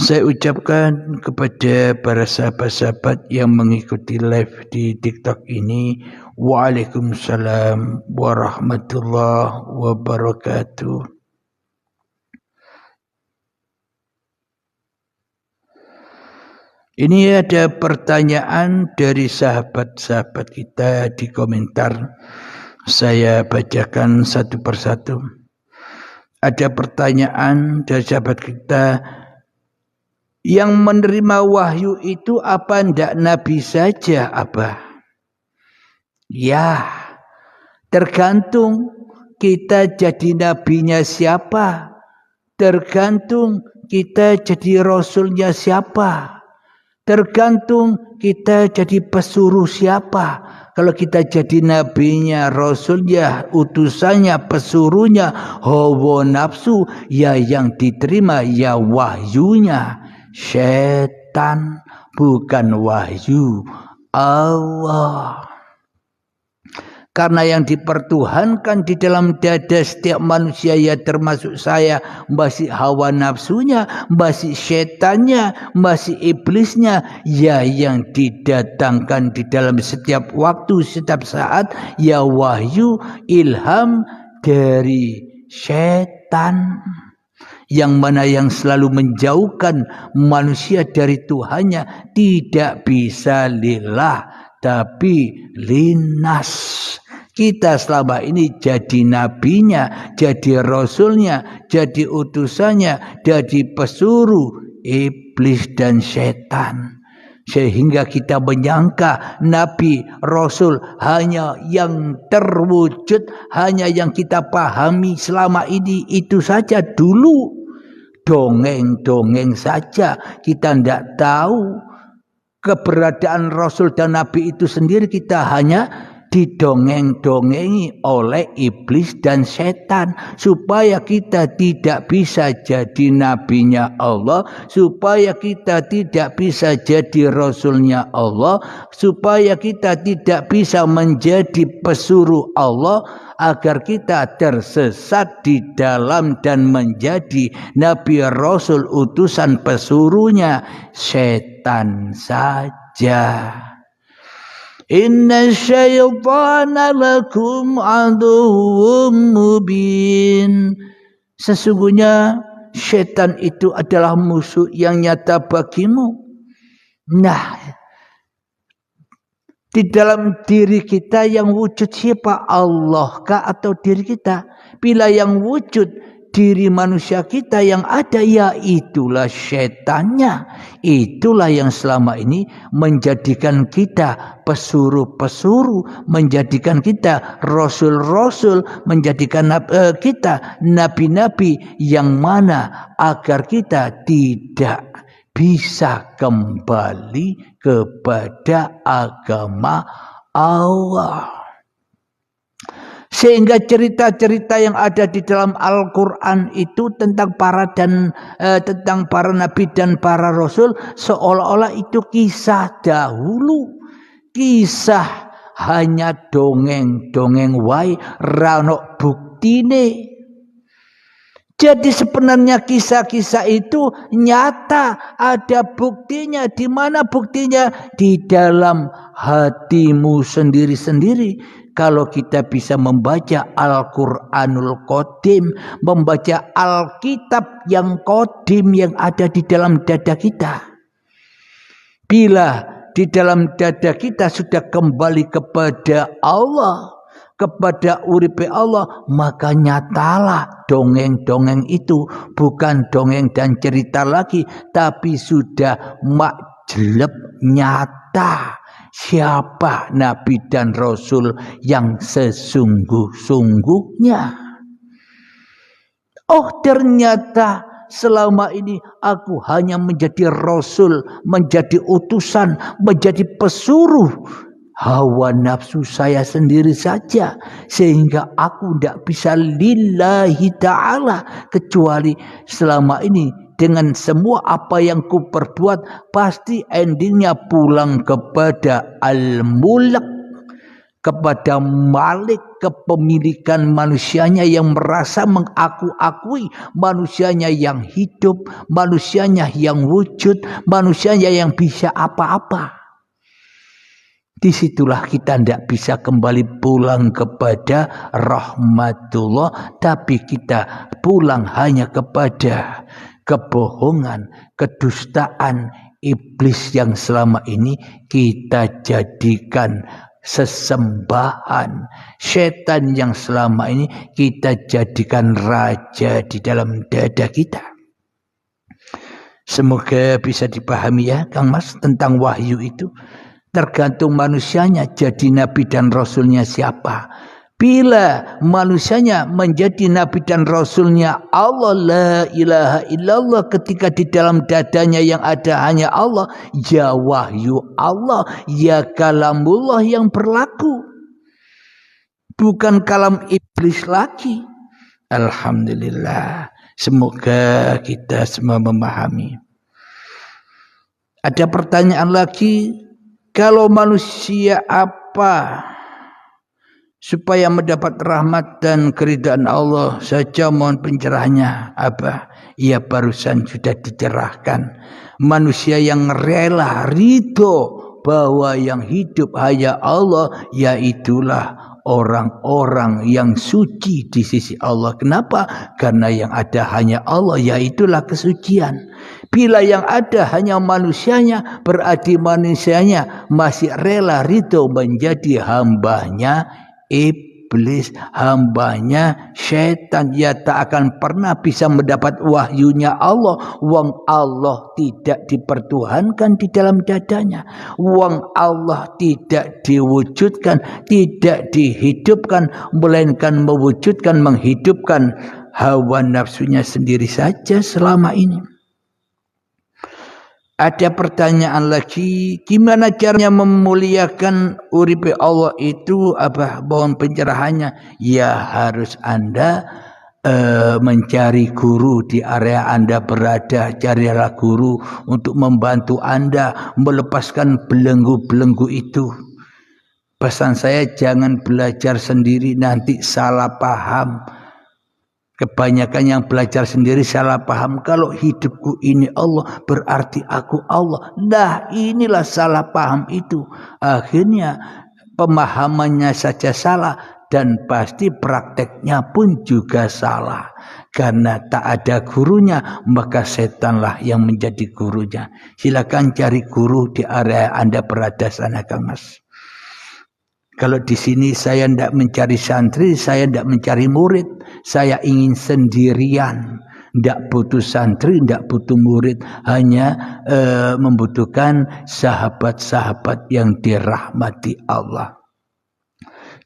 Saya ucapkan kepada para sahabat-sahabat yang mengikuti live di TikTok ini, Waalaikumsalam warahmatullahi wabarakatuh. Ini ada pertanyaan dari sahabat-sahabat kita di komentar. Saya bacakan satu persatu. Ada pertanyaan dari sahabat kita, yang menerima wahyu itu apa ndak Nabi saja, Abah? Ya, tergantung kita jadi nabinya siapa, tergantung kita jadi rasulnya siapa, tergantung kita jadi pesuruh siapa. Kalau kita jadi nabinya, rasulnya, utusannya, pesuruhnya, hawa nafsu, ya yang diterima ya wahyunya. Setan, bukan wahyu Allah. Karena yang dipertuhankan di dalam dada setiap manusia, ya termasuk saya, masih hawa nafsunya, masih setannya, masih iblisnya, ya yang didatangkan di dalam setiap waktu, setiap saat, ya wahyu, ilham dari setan. Yang mana yang selalu menjauhkan manusia dari Tuhannya, tidak bisa lillah tapi linas. Kita selama ini jadi nabinya, jadi rasulnya, jadi utusannya, jadi pesuruh iblis dan setan. Sehingga kita menyangka nabi, rasul hanya yang terwujud, hanya yang kita pahami selama ini, itu saja dulu. Dongeng-dongeng saja, kita tidak tahu keberadaan rasul dan nabi itu sendiri. Kita hanya didongeng-dongengi oleh iblis dan setan supaya kita tidak bisa jadi nabinya Allah, supaya kita tidak bisa jadi rasulnya Allah, supaya kita tidak bisa menjadi pesuruh Allah, agar kita tersesat di dalam dan menjadi nabi, rasul, utusan, pesuruhnya setan saja. Inna syaitana lakum aduwwum mubin. Sesungguhnya setan itu adalah musuh yang nyata bagimu. Nah, di dalam diri kita yang wujud siapa? Allah kah atau diri kita? Bila yang wujud diri manusia kita yang ada, ya itulah setannya. Itulah yang selama ini menjadikan kita pesuruh-pesuruh, menjadikan kita rasul-rasul, menjadikan kita nabi-nabi, yang mana agar kita tidak bisa kembali kepada agama Allah. Sehingga cerita-cerita yang ada di dalam Al-Quran itu tentang tentang para nabi dan para rasul, seolah-olah itu kisah dahulu, kisah hanya dongeng-dongeng wae, rano buktine. Jadi sebenarnya kisah-kisah itu nyata, ada buktinya. Di mana buktinya? Di dalam hatimu sendiri-sendiri. Kalau kita bisa membaca Al-Quranul Qadim, membaca Alkitab yang Qadim yang ada di dalam dada kita. Bila di dalam dada kita sudah kembali kepada Allah, kepada uripe Allah, maka nyatalah dongeng-dongeng itu bukan dongeng dan cerita lagi, tapi sudah majleb, nyata. Siapa nabi dan rasul yang sesungguh-sungguhnya? Oh, ternyata selama ini aku hanya menjadi rasul, menjadi utusan, menjadi pesuruh hawa nafsu saya sendiri saja, sehingga aku tidak bisa lillahi ta'ala, kecuali selama ini dengan semua apa yang ku perbuat pasti endingnya pulang kepada al-mulk, kepada malik kepemilikan manusianya yang merasa mengaku-akui manusianya yang hidup, manusianya yang wujud, manusianya yang bisa apa-apa. Disitulah kita tidak bisa kembali pulang kepada rahmatullah, tapi kita pulang hanya kepada kebohongan, kedustaan iblis yang selama ini kita jadikan sesembahan, setan yang selama ini kita jadikan raja di dalam dada kita. Semoga bisa dipahami ya Kang Mas tentang wahyu itu. Tergantung manusianya jadi nabi dan rasulnya siapa. Bila manusianya menjadi nabi dan rasulnya Allah, la ilaha illallah, ketika di dalam dadanya yang ada hanya Allah, ya wahyu Allah, ya kalamullah yang berlaku, bukan kalam iblis lagi. Alhamdulillah, semoga kita semua memahami. Ada pertanyaan lagi, kalau manusia apa supaya mendapat rahmat dan keridhaan Allah saja, mohon pencerahannya apa? Ya barusan sudah dicerahkan. Manusia yang rela ridho bahwa yang hidup hanya Allah, yaitulah orang-orang yang suci di sisi Allah. Kenapa? Karena yang ada hanya Allah, yaitulah kesucian. Bila yang ada hanya manusianya, berarti manusianya masih rela ridho menjadi hambanya iblis, hambanya syaitan. Ya tak akan pernah bisa mendapat wahyunya Allah. Wong Allah tidak dipertuhankan di dalam dadanya. Wong Allah tidak diwujudkan, tidak dihidupkan, melainkan mewujudkan, menghidupkan hawa nafsunya sendiri saja selama ini. Ada pertanyaan lagi, gimana caranya memuliakan uripe Allah itu apa? Mohon pencerahannya. Ya harus Anda mencari guru di area Anda berada. Carilah guru untuk membantu Anda melepaskan belenggu-belenggu itu. Pesan saya, jangan belajar sendiri nanti salah paham. Kebanyakan yang belajar sendiri salah paham. Kalau hidupku ini Allah, berarti aku Allah. Nah, inilah salah paham itu. Akhirnya pemahamannya saja salah dan pasti prakteknya pun juga salah. Karena tak ada gurunya, maka setanlah yang menjadi gurunya. Silakan cari guru di area Anda berada sana, Kang Mas. Kalau di sini saya tidak mencari santri, saya tidak mencari murid. Saya ingin sendirian. Tidak butuh santri, tidak butuh murid. Hanya membutuhkan sahabat-sahabat yang dirahmati Allah.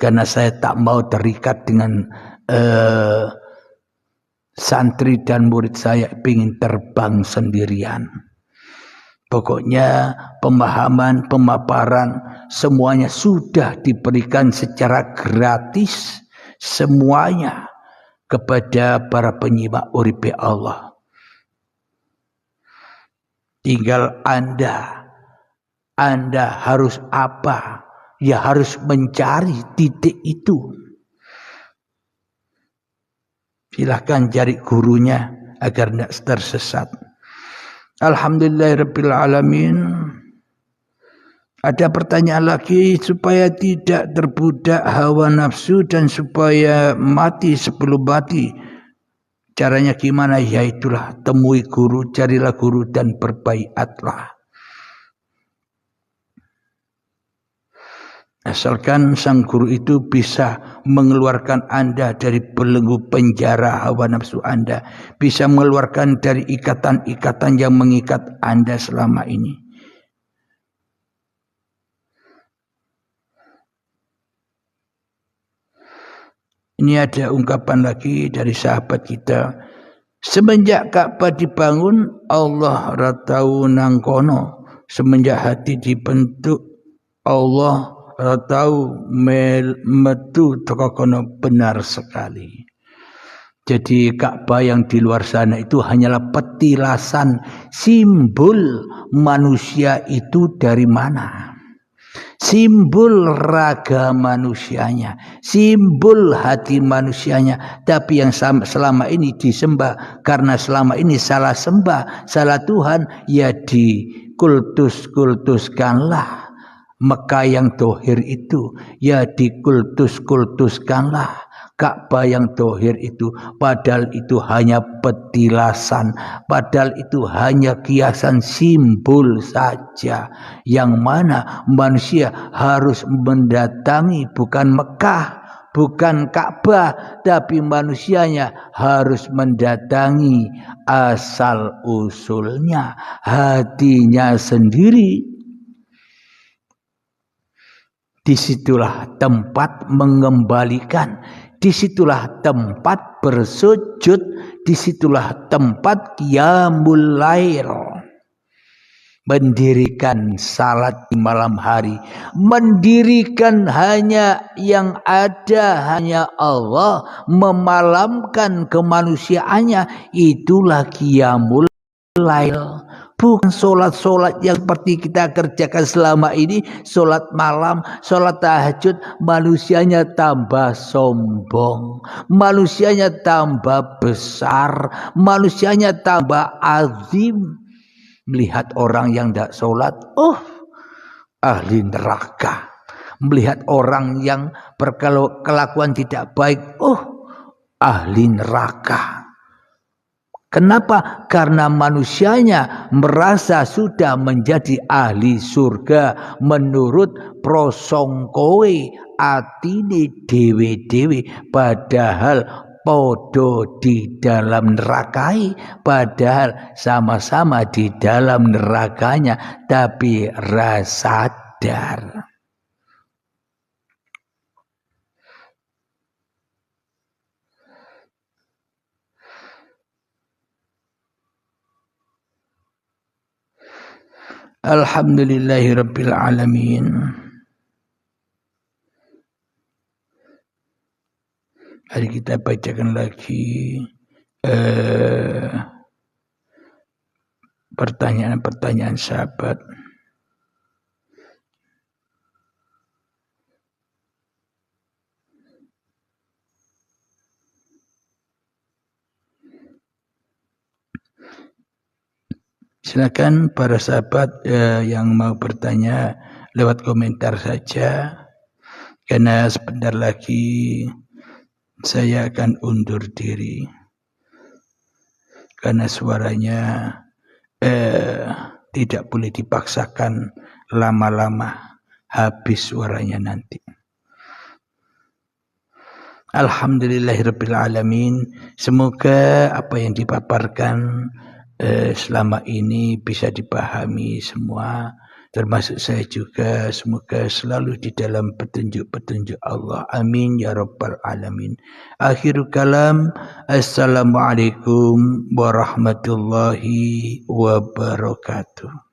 Karena saya tak mau terikat dengan santri dan murid saya, ingin terbang sendirian. Pokoknya pemahaman, pemaparan semuanya sudah diberikan secara gratis semuanya kepada para penyimak uripe Allah. Tinggal Anda harus apa? Ya harus mencari titik itu. Silahkan cari gurunya agar tidak tersesat. Alhamdulillahirabbil alamin. Ada pertanyaan lagi, supaya tidak terbudak hawa nafsu dan supaya mati sebelum mati. Caranya gimana? Ya itulah, temui guru, carilah guru dan berbaiatlah. Asalkan sang guru itu bisa mengeluarkan Anda dari belenggu penjara hawa nafsu Anda. Bisa mengeluarkan dari ikatan-ikatan yang mengikat Anda selama ini. Ini ada ungkapan lagi dari sahabat kita. Semenjak Ka'bah dibangun, Allah ratau nangkono. Semenjak hati dibentuk, Allah ratau metu tokokono, benar sekali. Jadi Ka'bah yang di luar sana itu hanyalah petilasan simbol manusia itu dari mana. simbol raga manusianya, simbol hati manusianya. Tapi yang selama ini disembah, karena selama ini salah sembah, salah Tuhan, ya dikultuskanlah. Mekah yang dohir itu, ya dikultuskanlah. Ka'bah yang dohir itu, padahal itu hanya petilasan, padahal itu hanya kiasan simbol saja, yang mana manusia harus mendatangi bukan Mekah, bukan Ka'bah, tapi manusianya harus mendatangi asal usulnya, hatinya sendiri. Disitulah tempat mengembalikan, disitulah tempat bersujud, disitulah tempat qiyamul lail. Mendirikan salat di malam hari, mendirikan hanya yang ada, hanya Allah, memalamkan kemanusiaannya, itulah qiyamul lail. Bukan solat-solat yang seperti kita kerjakan selama ini, solat malam, solat tahajud. Manusianya tambah sombong, manusianya tambah besar, manusianya tambah azim. Melihat orang yang tidak solat, ahli neraka. Melihat orang yang berkelakuan tidak baik, ahli neraka. Kenapa? Karena manusianya merasa sudah menjadi ahli surga menurut prosongkowe atine dewe-dewe, padahal podo di dalam nerakai, padahal sama-sama di dalam nerakanya, tapi rasa sadar. Alhamdulillahirabbil alamin. Hari kita bacakan lagi pertanyaan-pertanyaan sahabat. Silakan para sahabat yang mau bertanya lewat komentar saja, karena sebentar lagi saya akan undur diri karena suaranya tidak boleh dipaksakan lama-lama, habis suaranya nanti. Alhamdulillahirabbil alamin. Semoga apa yang dipaparkan selama ini bisa dipahami semua, termasuk saya juga. Semoga selalu di dalam petunjuk-petunjuk Allah. Amin ya rabbal alamin. Akhirul kalam, assalamualaikum warahmatullahi wabarakatuh.